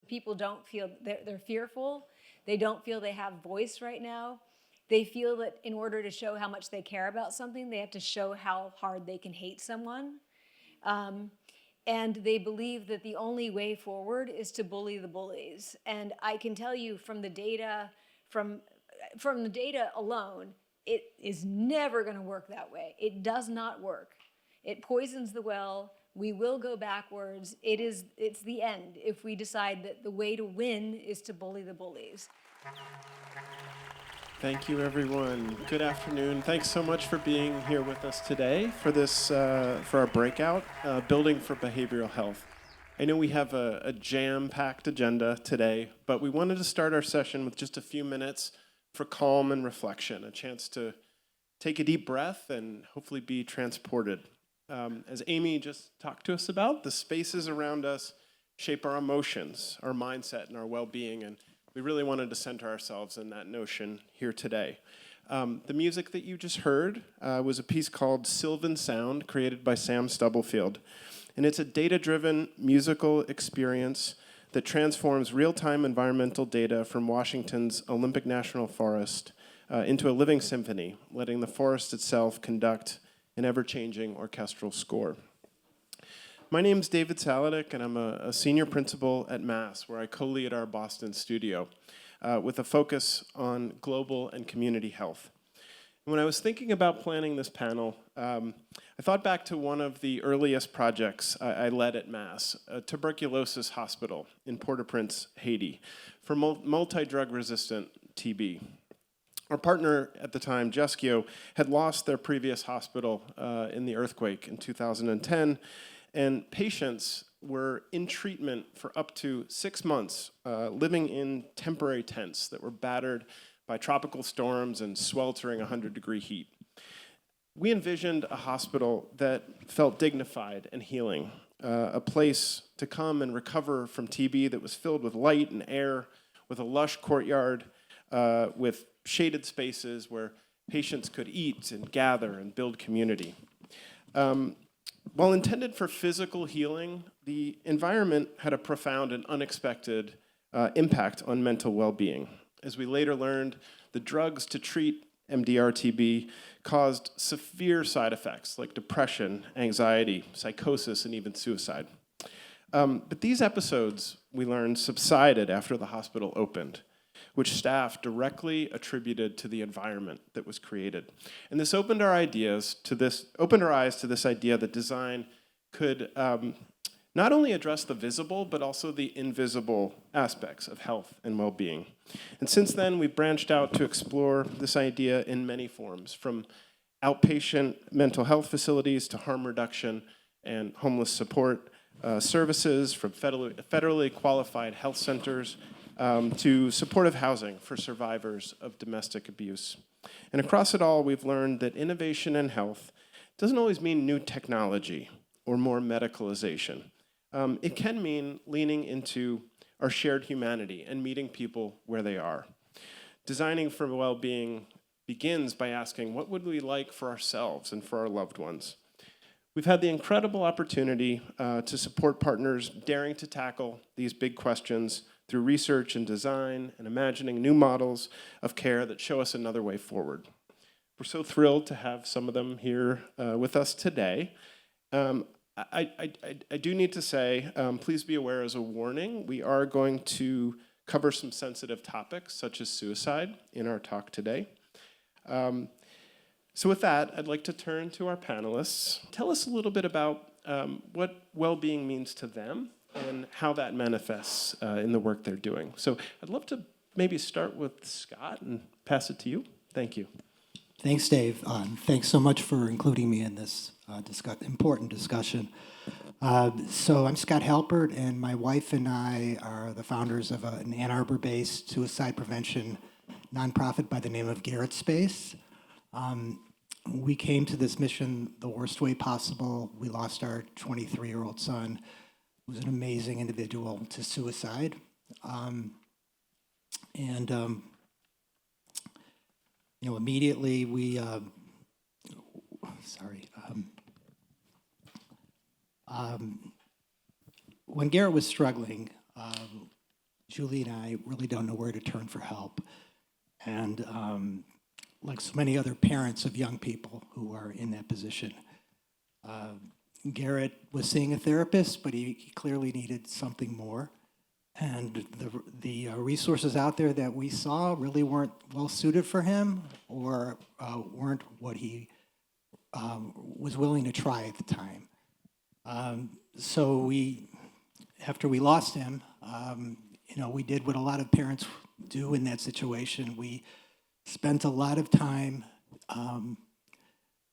People don't feel, they're fearful. They don't feel they have voice right now. They feel that in order to show how much they care about something, they have to show how hard they can hate someone. And they believe that the only way forward is to bully the bullies. And I can tell you from the data, from the data alone, it is never going to work that way. It does not work. It poisons the well. We will go backwards. It's the end if we decide that the way to win is to bully the bullies. Thank you, everyone. Good afternoon. Thanks so much for being here with us today for this for our breakout, Building for Behavioral Health. I know we have a jam-packed agenda today, but we wanted to start our session with just a few minutes for calm and reflection, a chance to take a deep breath and hopefully be transported. As Amy just talked to us about, the spaces around us shape our emotions, our mindset, and our well-being, and we really wanted to center ourselves in that notion here today. The music that you just heard was a piece called Sylvan Sound, created by Sam Stubblefield. And it's a data-driven musical experience that transforms real-time environmental data from Washington's Olympic National Forest into a living symphony, letting the forest itself conduct an ever-changing orchestral score. My name's David Saladik, and I'm a senior principal at Mass, where I co-lead our Boston studio with a focus on global and community health. When I was thinking about planning this panel, I thought back to one of the earliest projects I led at Mass, a tuberculosis hospital in Port-au-Prince, Haiti, for multi-drug resistant TB. Our partner at the time, Jescio, had lost their previous hospital in the earthquake in 2010, and patients were in treatment for up to 6 months, living in temporary tents that were battered by tropical storms and sweltering 100-degree heat. We envisioned a hospital that felt dignified and healing, a place to come and recover from TB that was filled with light and air, with a lush courtyard, with shaded spaces where patients could eat and gather and build community. While intended for physical healing, the environment had a profound and unexpected impact on mental well-being. As we later learned, the drugs to treat MDR-TB caused severe side effects like depression, anxiety, psychosis, and even suicide. But these episodes, we learned, subsided after the hospital opened, which staff directly attributed to the environment that was created. And this opened our eyes to this idea that design could not only address the visible, but also the invisible aspects of health and well-being. And since then, we've branched out to explore this idea in many forms, from outpatient mental health facilities to harm reduction and homeless support services, from federally qualified health centers to supportive housing for survivors of domestic abuse. And across it all, we've learned that innovation in health doesn't always mean new technology or more medicalization. It can mean leaning into our shared humanity and meeting people where they are. Designing for well-being begins by asking, what would we like for ourselves and for our loved ones? We've had the incredible opportunity to support partners daring to tackle these big questions through research and design and imagining new models of care that show us another way forward. We're so thrilled to have some of them here with us today. I do need to say, please be aware as a warning, we are going to cover some sensitive topics such as suicide in our talk today. So with that, I'd like to turn to our panelists. Tell us a little bit about what well-being means to them and how that manifests in the work they're doing. So I'd love to maybe start with Scott and pass it to you. Thank you. Thanks, Dave. Thanks so much for including me in this important discussion. So I'm Scott Halpert, and my wife and I are the founders of an Ann Arbor-based suicide prevention nonprofit by the name of Garrett Space. We came to this mission the worst way possible. We lost our 23-year-old son, who was an amazing individual, to suicide. Immediately we, when Garrett was struggling, Julie and I really don't know where to turn for help. And like so many other parents of young people who are in that position, Garrett was seeing a therapist, but he clearly needed something more. And the resources out there that we saw really weren't well suited for him, or weren't what he was willing to try at the time. So after we lost him, we did what a lot of parents do in that situation. We spent a lot of time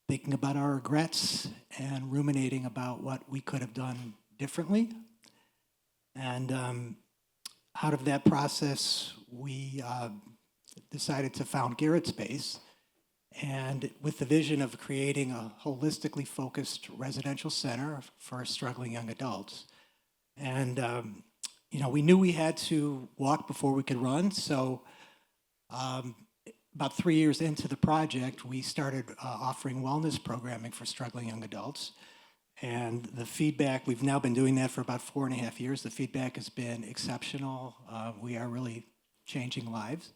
thinking about our regrets and ruminating about what we could have done differently. And out of that process, we decided to found Garrett Space, and with the vision of creating a holistically focused residential center for struggling young adults. And we knew we had to walk before we could run, so about 3 years into the project, we started offering wellness programming for struggling young adults. And the feedback, we've now been doing that for about 4.5 years. The feedback has been exceptional. We are really changing lives.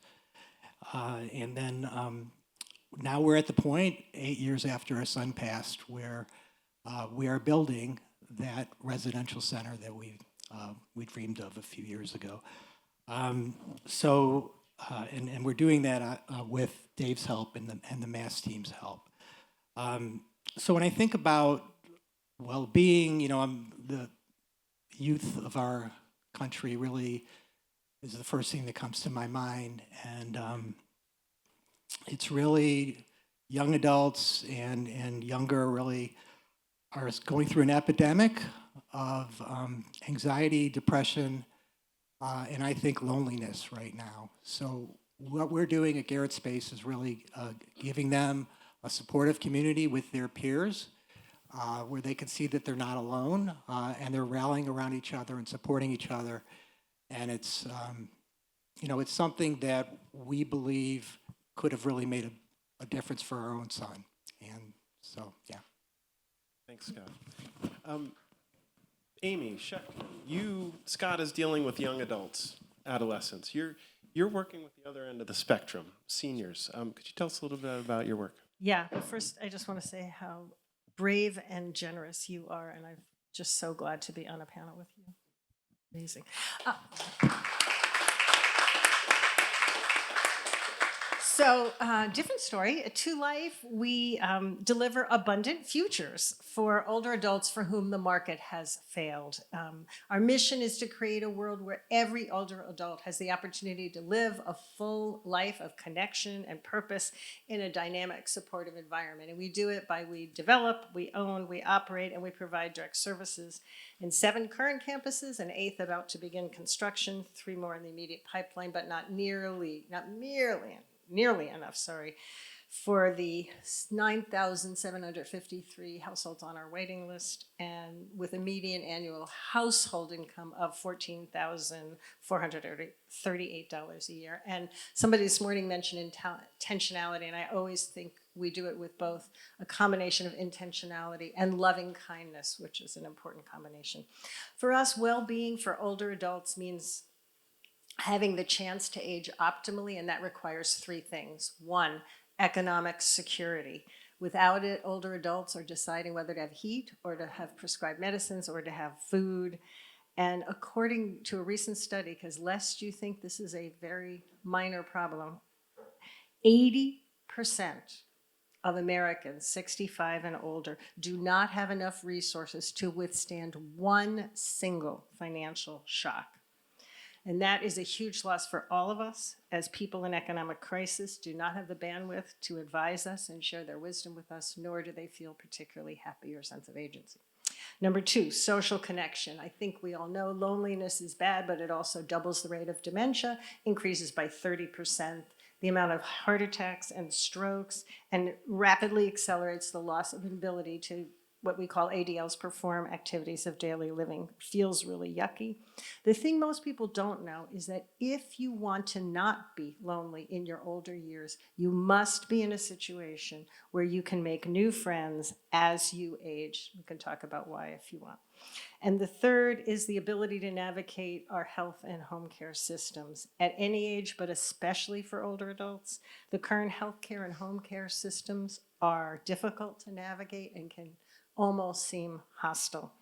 And then now we're at the point, 8 years after our son passed, where we are building that residential center that we dreamed of a few years ago. And we're doing that with Dave's help and the Mass team's help. So when I think about well-being, the youth of our country really is the first thing that comes to my mind. And it's really young adults and younger really are going through an epidemic of anxiety, depression, and I think loneliness right now. So what we're doing at Garrett Space is really giving them a supportive community with their peers, where they can see that they're not alone, and they're rallying around each other and supporting each other. And it's something that we believe could have really made a difference for our own son. And so, yeah. Thanks, Scott. Amy Schectman, Scott is dealing with young adults, adolescents. You're working with the other end of the spectrum, seniors. Could you tell us a little bit about your work? Yeah, but first I just want to say how brave and generous you are, and I'm just so glad to be on a panel with you. Amazing. So, different story. At Two Life, we deliver abundant futures for older adults for whom the market has failed. Our mission is to create a world where every older adult has the opportunity to live a full life of connection and purpose in a dynamic, supportive environment. And we do it by we develop, we own, we operate, and we provide direct services in 7 current campuses, an 8th about to begin construction, 3 more in the immediate pipeline, but not nearly enough, for the 9,753 households on our waiting list, and with a median annual household income of $14,438 a year. And somebody this morning mentioned intentionality, and I always think we do it with both a combination of intentionality and loving kindness, which is an important combination. For us, well-being for older adults means having the chance to age optimally, and that requires 3 things. 1, economic security. Without it, older adults are deciding whether to have heat or to have prescribed medicines or to have food. And according to a recent study, because lest you think this is a very minor problem, 80% of Americans 65 and older do not have enough resources to withstand one single financial shock. And that is a huge loss for all of us, as people in economic crisis do not have the bandwidth to advise us and share their wisdom with us, nor do they feel particularly happy or sense of agency. Number 2, social connection. I think we all know loneliness is bad, but it also doubles the rate of dementia, increases by 30% the amount of heart attacks and strokes, and rapidly accelerates the loss of ability to what we call ADLs, perform activities of daily living. Feels really yucky. The thing most people don't know is that if you want to not be lonely in your older years, you must be in a situation where you can make new friends as you age. We can talk about why if you want. And the third is the ability to navigate our health and home care systems at any age, but especially for older adults. The current healthcare and home care systems are difficult to navigate and can almost seem hostile.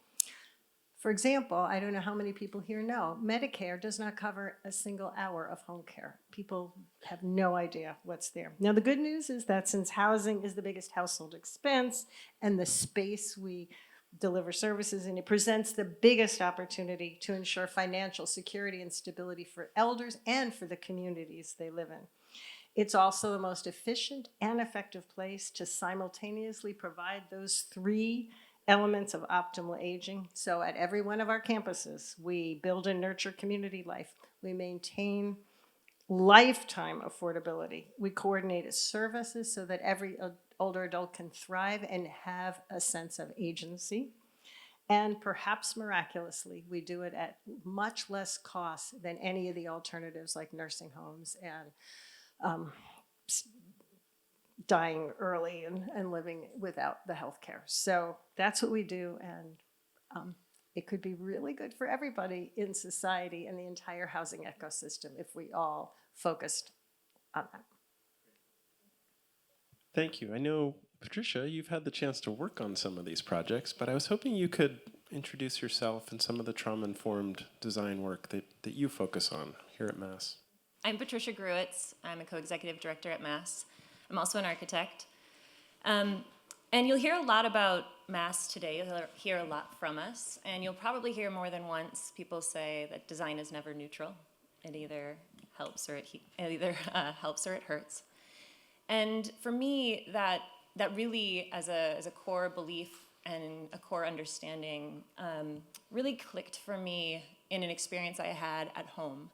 For example, I don't know how many people here know, Medicare does not cover a single hour of home care. People have no idea what's there. Now, the good news is that since housing is the biggest household expense and the space we deliver services in, it presents the biggest opportunity to ensure financial security and stability for elders and for the communities they live in. It's also the most efficient and effective place to simultaneously provide those three elements of optimal aging. So at every one of our campuses, we build and nurture community life. We maintain lifetime affordability. We coordinate services so that every older adult can thrive and have a sense of agency. And perhaps miraculously, we do it at much less cost than any of the alternatives like nursing homes and dying early and living without the health care. So that's what we do, and it could be really good for everybody in society and the entire housing ecosystem if we all focused on that. Thank you. I know, Patricia, you've had the chance to work on some of these projects, but I was hoping you could introduce yourself and some of the trauma-informed design work that you focus on here at Mass. I'm Patricia Gruits. I'm a co-executive director at Mass. I'm also an architect. And you'll hear a lot about Mass today. You'll hear a lot from us. And you'll probably hear more than once people say that design is never neutral. It either helps or it hurts. And for me, that really, as a core belief and a core understanding, really clicked for me in an experience I had at home.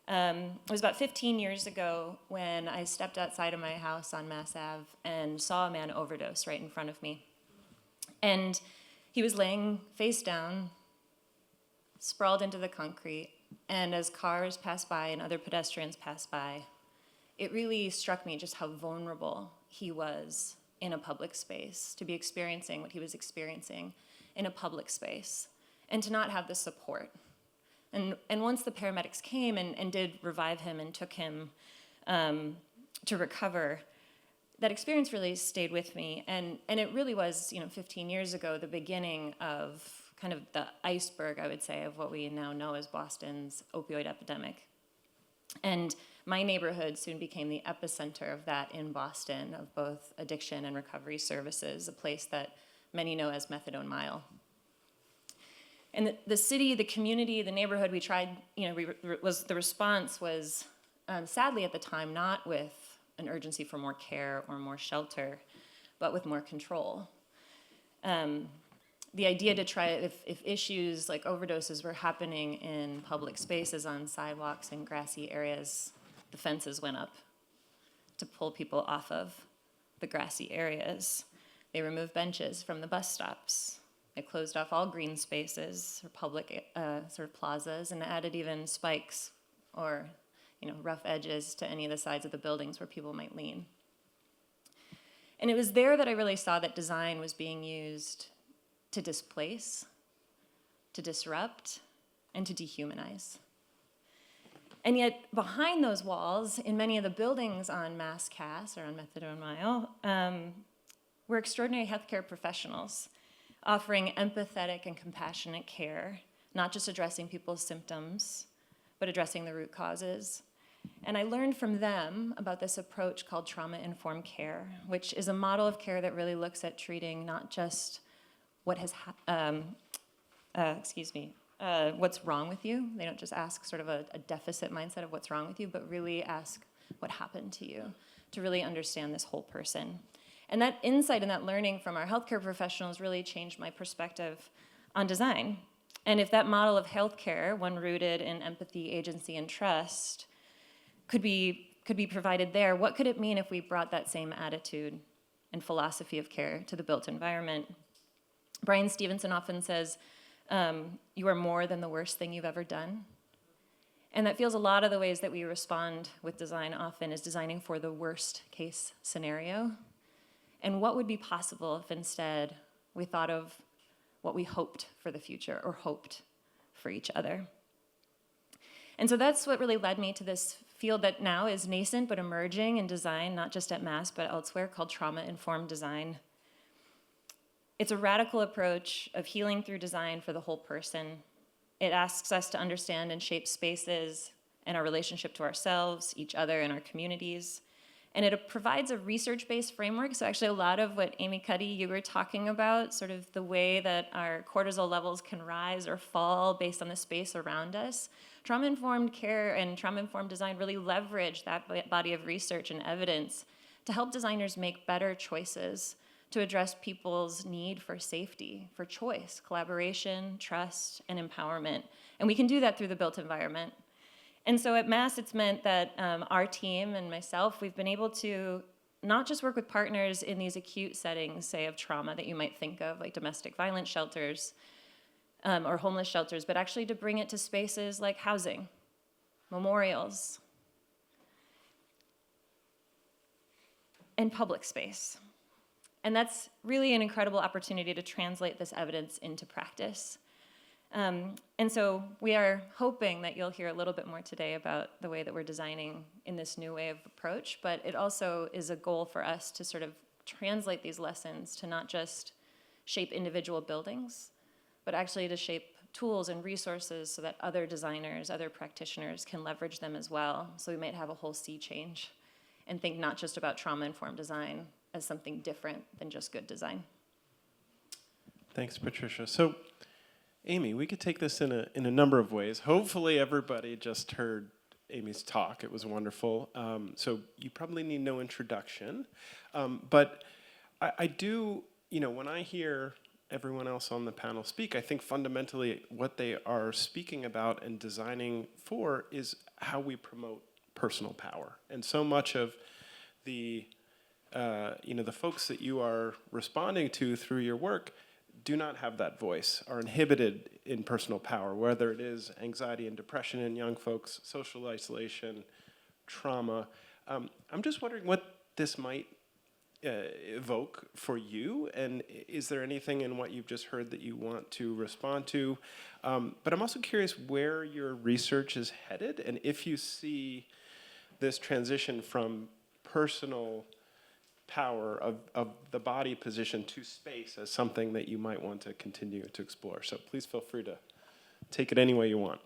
It was about 15 years ago when I stepped outside of my house on Mass Ave and saw a man overdose right in front of me. And he was laying face down, sprawled into the concrete, and as cars passed by and other pedestrians passed by, it really struck me just how vulnerable he was in a public space, to be experiencing what he was experiencing in a public space, and to not have the support. And once the paramedics came and did revive him and took him to recover, that experience really stayed with me. And it really was, 15 years ago, the beginning of kind of the iceberg, I would say, of what we now know as Boston's opioid epidemic. And my neighborhood soon became the epicenter of that in Boston, of both addiction and recovery services, a place that many know as Methadone Mile. And the city, the community, the neighborhood, we tried, the response was, sadly at the time, not with an urgency for more care or more shelter, but with more control. The idea to try, if issues like overdoses were happening in public spaces, on sidewalks and grassy areas, the fences went up to pull people off of the grassy areas. They removed benches from the bus stops. They closed off all green spaces or public sort of plazas, and added even spikes or rough edges to any of the sides of the buildings where people might lean. And it was there that I really saw that design was being used to displace, to disrupt, and to dehumanize. And yet, behind those walls, in many of the buildings on Mass Cass or on Methadone Mile, were extraordinary healthcare professionals offering empathetic and compassionate care, not just addressing people's symptoms, but addressing the root causes. And I learned from them about this approach called trauma-informed care, which is a model of care that really looks at treating not just what has what's wrong with you. They don't just ask sort of a deficit mindset of what's wrong with you, but really ask what happened to you, to really understand this whole person. And that insight and that learning from our healthcare professionals really changed my perspective on design. And if that model of healthcare, one rooted in empathy, agency, and trust, could be provided there, what could it mean if we brought that same attitude and philosophy of care to the built environment? Brian Stevenson often says, you are more than the worst thing you've ever done. And that feels a lot of the ways that we respond with design often is designing for the worst case scenario. And what would be possible if instead we thought of what we hoped for the future or hoped for each other. And so that's what really led me to this field that now is nascent but emerging in design, not just at Mass but elsewhere, called trauma-informed design. It's a radical approach of healing through design for the whole person. It asks us to understand and shape spaces and our relationship to ourselves, each other, and our communities. And it provides a research-based framework. So actually a lot of what Amy Cuddy, you were talking about, sort of the way that our cortisol levels can rise or fall based on the space around us, trauma-informed care and trauma-informed design really leverage that body of research and evidence to help designers make better choices to address people's need for safety, for choice, collaboration, trust, and empowerment. And we can do that through the built environment. And so at Mass, it's meant that our team and myself, we've been able to not just work with partners in these acute settings, say, of trauma that you might think of, like domestic violence shelters or homeless shelters, but actually to bring it to spaces like housing, memorials, and public space. And that's really an incredible opportunity to translate this evidence into practice. And so we are hoping that you'll hear a little bit more today about the way that we're designing in this new way of approach, but it also is a goal for us to sort of translate these lessons to not just shape individual buildings, but actually to shape tools and resources so that other designers, other practitioners can leverage them as well. So we might have a whole sea change and think not just about trauma-informed design as something different than just good design. Thanks, Patricia. So, Amy, we could take this in a number of ways. Hopefully everybody just heard Amy's talk. It was wonderful. So you probably need no introduction. But I do, when I hear everyone else on the panel speak, I think fundamentally what they are speaking about and designing for is how we promote personal power. And so much of the folks that you are responding to through your work do not have that voice, are inhibited in personal power, whether it is anxiety and depression in young folks, social isolation, trauma. I'm just wondering what this might evoke for you, and is there anything in what you've just heard that you want to respond to? But I'm also curious where your research is headed, and if you see this transition from personal power of the body position to space as something that you might want to continue to explore. So please feel free to take it any way you want.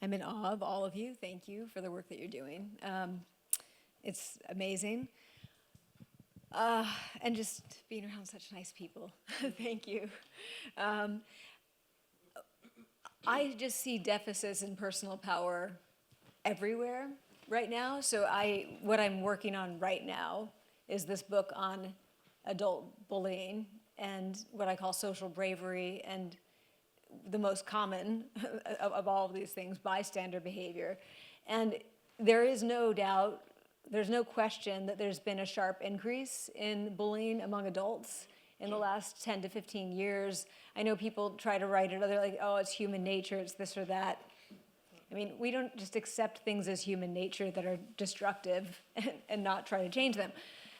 I'm in awe of all of you. Thank you for the work that you're doing. It's amazing. And just being around such nice people. Thank you. I just see deficits in personal power everywhere right now. So what I'm working on right now is this book on adult bullying and what I call social bravery, and the most common of all of these things, bystander behavior. And there is no doubt, there's no question that there's been a sharp increase in bullying among adults in the last 10 to 15 years. I know people try to write it, they're like, oh, it's human nature, it's this or that. I mean, we don't just accept things as human nature that are destructive and not try to change them.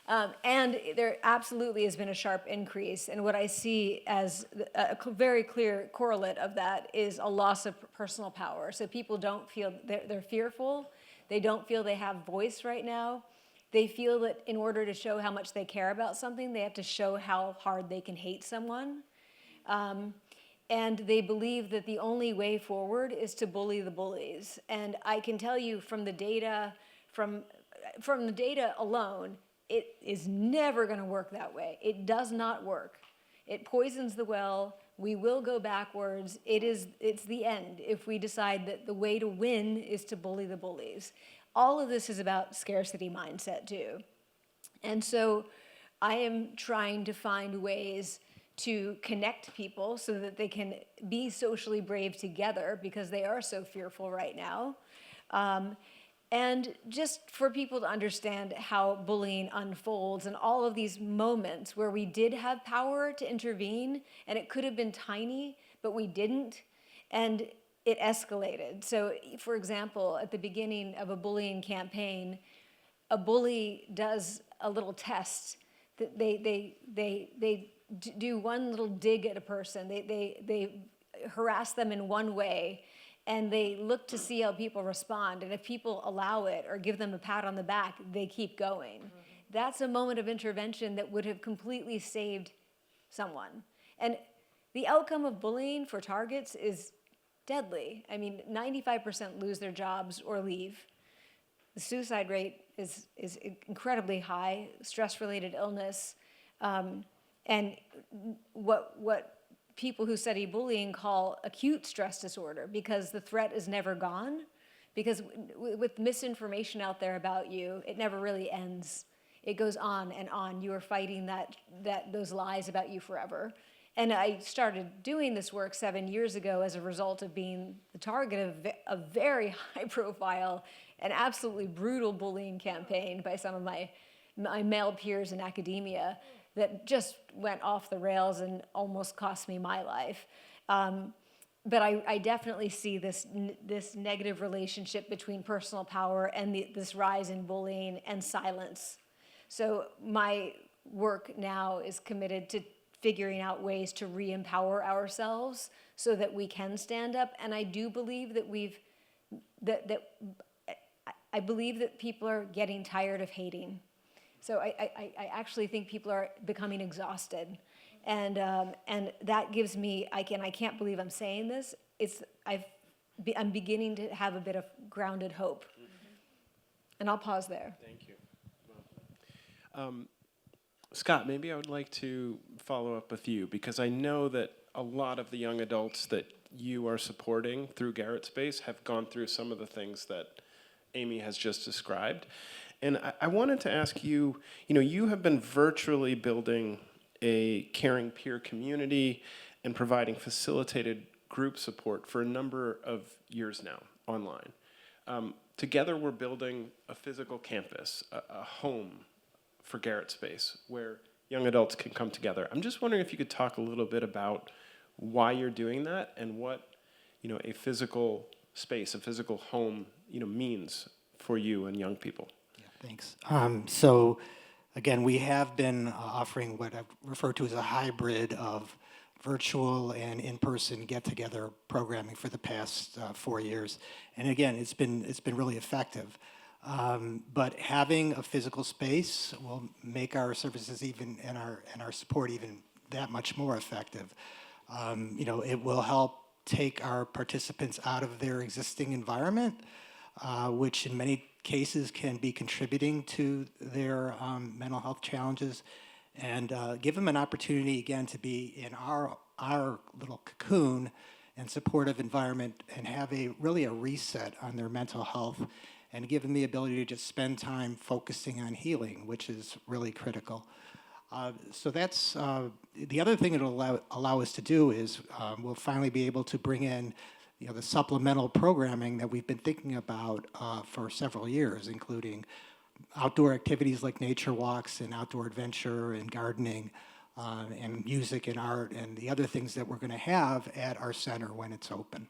And there absolutely has been a sharp increase. And what I see as a very clear correlate of that is a loss of personal power. So people don't feel, they're fearful. They don't feel they have voice right now. They feel that in order to show how much they care about something, they have to show how hard they can hate someone. And they believe that the only way forward is to bully the bullies. And I can tell you from the data, from the data alone, it is never going to work that way. It does not work. It poisons the well. We will go backwards. It's the end if we decide that the way to win is to bully the bullies. All of this is about scarcity mindset too. And so I am trying to find ways to connect people so that they can be socially brave together because they are so fearful right now. And just for people to understand how bullying unfolds and all of these moments where we did have power to intervene and it could have been tiny, but we didn't, and it escalated. So, for example, at the beginning of a bullying campaign, a bully does a little test that they do one little dig at a person. They harass them in one way, and they look to see how people respond. And if people allow it or give them a pat on the back, they keep going. That's a moment of intervention that would have completely saved someone. And the outcome of bullying for targets is deadly. I mean, 95% lose their jobs or leave. The suicide rate is incredibly high, stress-related illness, and what people who study bullying call acute stress disorder, because the threat is never gone. Because with misinformation out there about you, it never really ends. It goes on and on. You are fighting those lies about you forever. And I started doing this work 7 years ago as a result of being the target of a very high-profile and absolutely brutal bullying campaign by some of my male peers in academia that just went off the rails and almost cost me my life. But I definitely see this negative relationship between personal power and this rise in bullying and silence. So my work now is committed to figuring out ways to re-empower ourselves so that we can stand up. And I do believe that I believe that people are getting tired of hating. So I actually think people are becoming exhausted. And that gives me, I can't believe I'm saying this, I'm beginning to have a bit of grounded hope. And I'll pause there. Thank you. Scott, maybe I would like to follow up with you, because I know that a lot of the young adults that you are supporting through Garrett Space have gone through some of the things that Amy has just described. And I wanted to ask you, you have been virtually building a caring peer community and providing facilitated group support for a number of years now online. Together, we're building a physical campus, a home for Garrett Space, where young adults can come together. I'm just wondering if you could talk a little bit about why you're doing that and what, a physical space, a physical home, means for you and young people. Yeah, thanks. So, again, we have been offering what I've referred to as a hybrid of virtual and in-person get-together programming for the past 4 years, and again, it's been really effective. But having a physical space will make our services and our support even that much more effective. It will help take our participants out of their existing environment, which in many cases can be contributing to their mental health challenges, and give them an opportunity again to be in our little cocoon and supportive environment, and have really a reset on their mental health, and give them the ability to just spend time focusing on healing, which is really critical. So that's the other thing it'll allow us to do is we'll finally be able to bring in the supplemental programming that we've been thinking about for several years, including outdoor activities like nature walks and outdoor adventure and gardening and music and art and the other things that we're going to have at our center when it's open.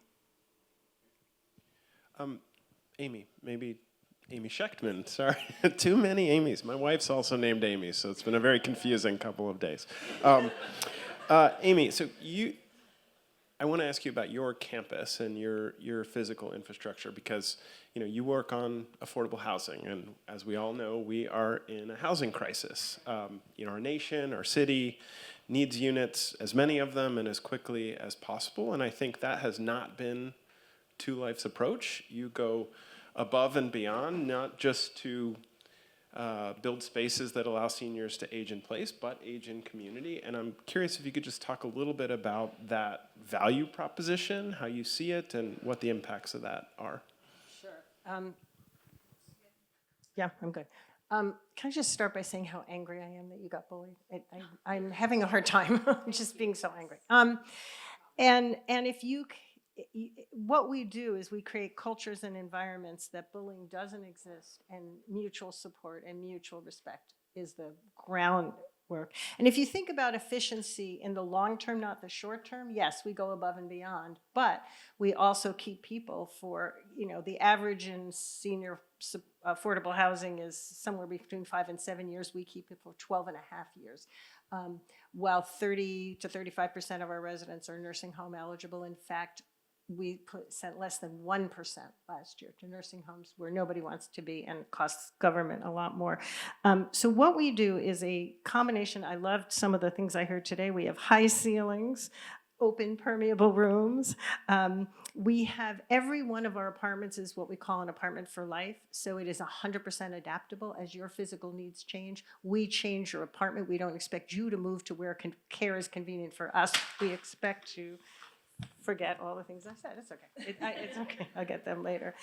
Amy, maybe Amy Schectman, sorry. Too many Amy's. My wife's also named Amy, so it's been a very confusing couple of days. Amy, so I want to ask you about your campus and your physical infrastructure, because you work on affordable housing, and as we all know, we are in a housing crisis. Our nation, our city needs units, as many of them and as quickly as possible, and I think that has not been Two Life's approach. You go above and beyond, not just to build spaces that allow seniors to age in place, but age in community. And I'm curious if you could just talk a little bit about that value proposition, how you see it, and what the impacts of that are. Sure. Yeah, I'm good. Can I just start by saying how angry I am that you got bullied? I'm having a hard time just being so angry. And what we do is we create cultures and environments that bullying doesn't exist, and mutual support and mutual respect is the groundwork. And if you think about efficiency in the long term, not the short term, yes, we go above and beyond, but we also keep people for, the average in senior affordable housing is somewhere between 5 and 7 years. We keep people for 12 and a half years. while 30 to 35% of our residents are nursing home eligible. In fact, we sent less than 1% last year to nursing homes where nobody wants to be, and it costs government a lot more. So what we do is a combination. I loved some of the things I heard today. We have high ceilings, open permeable rooms. We have every one of our apartments is what we call an apartment for life. So it is 100% adaptable. As your physical needs change, we change your apartment. We don't expect you to move to where care is convenient for us. We expect you forget all the things I said. It's okay. It's okay. I'll get them later.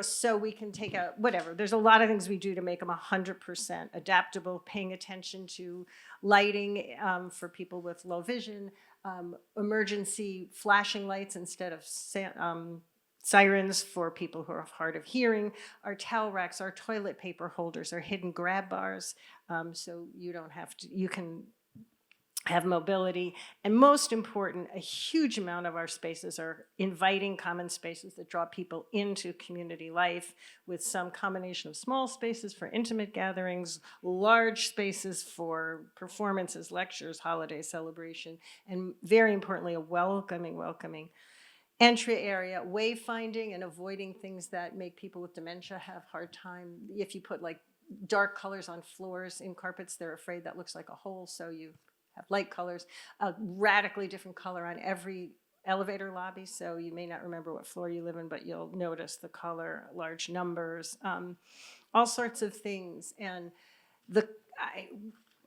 So we can take out whatever. There's a lot of things we do to make them 100% adaptable, paying attention to lighting for people with low vision, emergency flashing lights instead of sirens for people who are hard of hearing, our towel racks, our toilet paper holders, our hidden grab bars, so you don't have to, you can have mobility, and most important, a huge amount of our spaces are inviting common spaces that draw people into community life, with some combination of small spaces for intimate gatherings, large spaces for performances, lectures, holiday celebration, and very importantly, a welcoming entry area, wayfinding and avoiding things that make people with dementia have hard time. If you put like dark colors on floors in carpets, they're afraid that looks like a hole, so you have light colors, a radically different color on every elevator lobby, so you may not remember what floor you live in, but you'll notice the color, large numbers, all sorts of things. And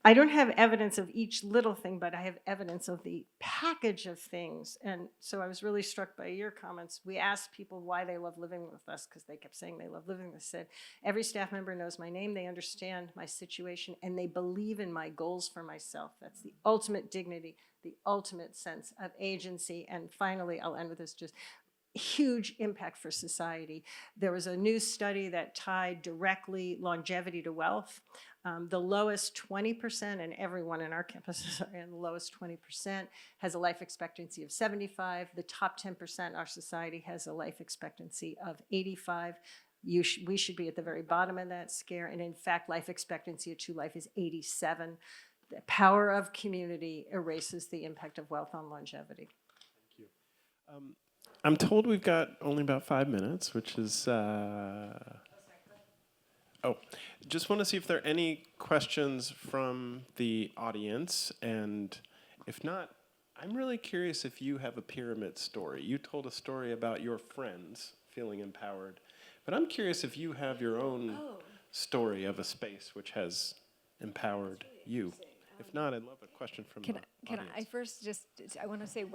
I don't have evidence of each little thing, but I have evidence of the package of things. And so I was really struck by your comments. We asked people why they love living with us, because they kept saying they love living with us. Said, every staff member knows my name, they understand my situation, and they believe in my goals for myself. That's the ultimate dignity, the ultimate sense of agency. And finally, I'll end with this, just huge impact for society. There was a new study that tied directly longevity to wealth. The lowest 20%, and everyone in our campuses are in the lowest 20%, has a life expectancy of 75. The top 10% our society has a life expectancy of 85. We should be at the very bottom of that scale. And in fact, life expectancy to life is 87. The power of community erases the impact of wealth on longevity. Thank you. I'm told we've got only about 5 minutes, which is... just want to see if there are any questions from the audience. And if not, I'm really curious if you have a pyramid story. You told a story about your friends feeling empowered. But I'm curious if you have your own story of a space which has empowered you. If not, I'd love a question from the audience. Can I first I want to say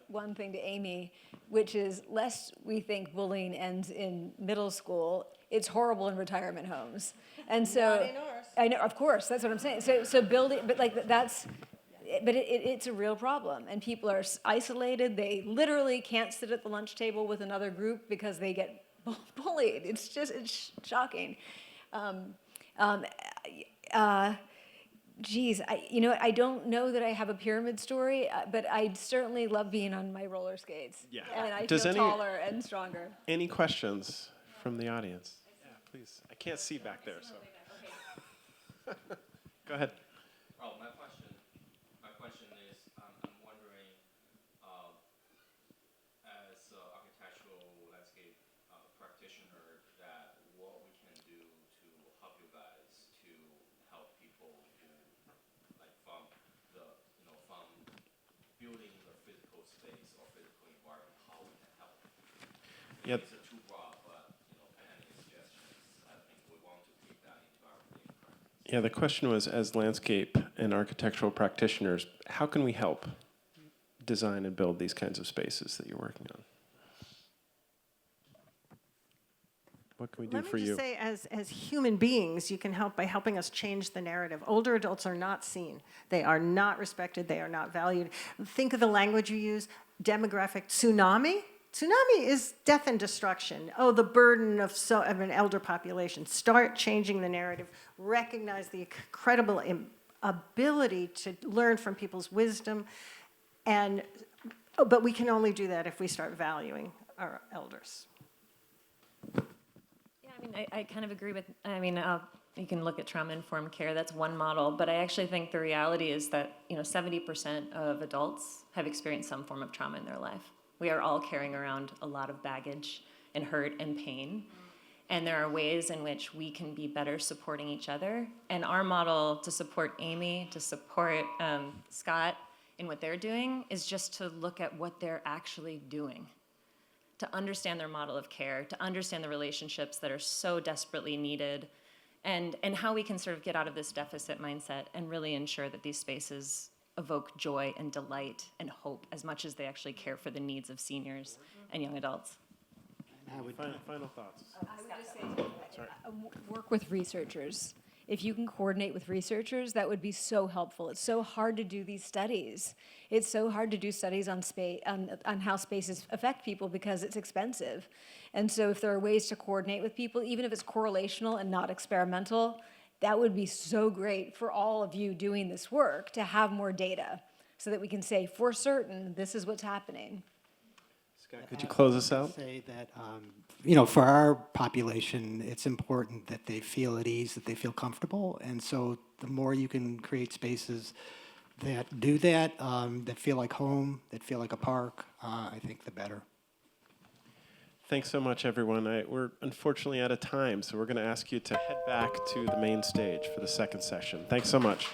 one thing to Amy, which is, lest we think bullying ends in middle school, it's horrible in retirement homes. And so, Not in ours. I know, of course, that's what I'm saying. So building, but like it's a real problem, and people are isolated. They literally can't sit at the lunch table with another group because they get bullied. It's shocking. Geez, I don't know that I have a pyramid story, but I certainly love being on my roller skates. Yeah. And I Does feel taller and stronger. Any questions from the audience? Yeah, please. I can't see back there, so. Go ahead. Oh, my question is, I'm wondering, as an architectural landscape practitioner, that what we can do to help you guys to help people who, like, from building the physical space or physical environment, how we can help. Yep. It's too broad, but any suggestions? I think we want to take that into our practice. Yeah, the question was, as landscape and architectural practitioners, how can we help design and build these kinds of spaces that you're working on? What can we do for you? Let me just say, as human beings, you can help by helping us change the narrative. Older adults are not seen. They are not respected. They are not valued. Think of the language you use. Demographic tsunami. Tsunami is death and destruction. Oh, the burden of an elder population. Start changing the narrative. Recognize the incredible ability to learn from people's wisdom. But we can only do that if we start valuing our elders. I kind of agree with, You can look at trauma-informed care, that's one model, but I actually think the reality is that 70% of adults have experienced some form of trauma in their life. We are all carrying around a lot of baggage and hurt and pain, and there are ways in which we can be better supporting each other. And our model to support Amy, to support Scott in what they're doing, is just to look at what they're actually doing, to understand their model of care, to understand the relationships that are so desperately needed, and how we can sort of get out of this deficit mindset and really ensure that these spaces evoke joy and delight and hope as much as they actually care for the needs of seniors and young adults. Final thoughts. I would just say, work with researchers. If you can coordinate with researchers, that would be so helpful. It's so hard to do these studies. It's so hard to do studies on space, on how spaces affect people because it's expensive. And so if there are ways to coordinate with people, even if it's correlational and not experimental, that would be so great for all of you doing this work to have more data so that we can say, for certain, this is what's happening. Scott, could you close us out? Say that, for our population, it's important that they feel at ease, that they feel comfortable. And so the more you can create spaces that do that, that feel like home, that feel like a park, I think the better. Thanks so much, everyone. We're unfortunately out of time, so we're going to ask you to head back to the main stage for the second session. Thanks so much.